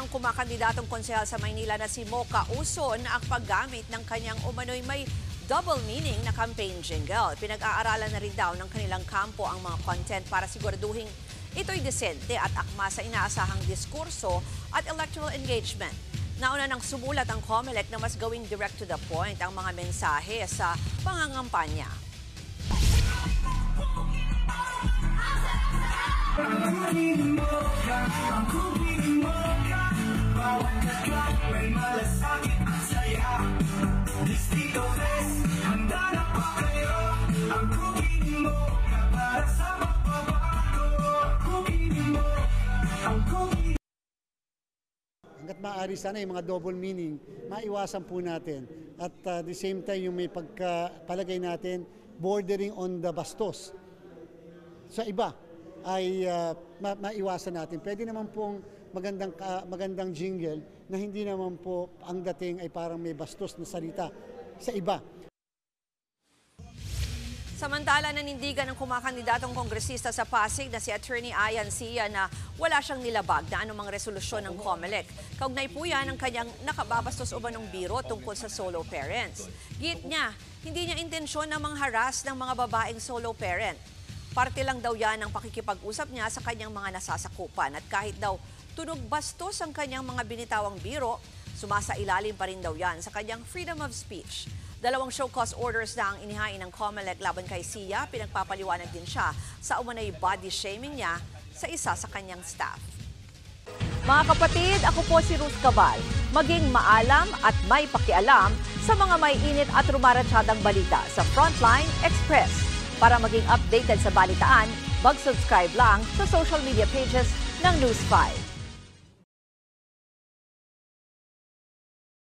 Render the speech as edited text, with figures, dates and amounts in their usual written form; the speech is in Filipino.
ang kumakandidatong konsehal sa Maynila na si Mocha Uson ang paggamit ng kanyang umano'y may double meaning na campaign jingle. Pinag-aaralan na rin daw ng kanilang kampo ang mga content para siguraduhin ito'y desente at akma sa inaasahang diskurso at electoral engagement. Nauna nang sumulat ang COMELEC na mas gawing direct to the point ang mga mensahe sa pangangampanya. Hanggat maaari sana yung mga double meaning, maiwasan po natin. At the same time, yung may pagpalagay natin, bordering on the bastos. Sa iba ay maiwasan natin. Pwede naman pong magandang jingle na hindi naman po ang dating ay parang may bastos na salita sa iba. Samantala, nanindigan ng kumakandidatong kongresista sa Pasig na si Attorney Ayan Sia na wala siyang nilabag na anumang resolusyon ng COMELEC. Kaugnay po yan ang kanyang nakababastos umanong biro tungkol sa solo parents. Giit niya, hindi niya intensyon na mangharas ng mga babaeng solo parent. Parte lang daw yan ang pakikipag-usap niya sa kanyang mga nasasakupan at kahit daw tunog bastos ang kanyang mga binitawang biro, sumasailalim pa rin daw yan sa kanyang freedom of speech. 2 show cause orders na ang inihain ng COMELEC laban kay Sia. Pinagpapaliwanag din siya sa umanay body shaming niya sa isa sa kanyang staff. Mga kapatid, ako po si Ruth Cabal. Maging maalam at may pakialam sa mga may init at rumaratsyadang balita sa Frontline Express. Para maging updated sa balitaan, mag-subscribe lang sa social media pages ng News 5.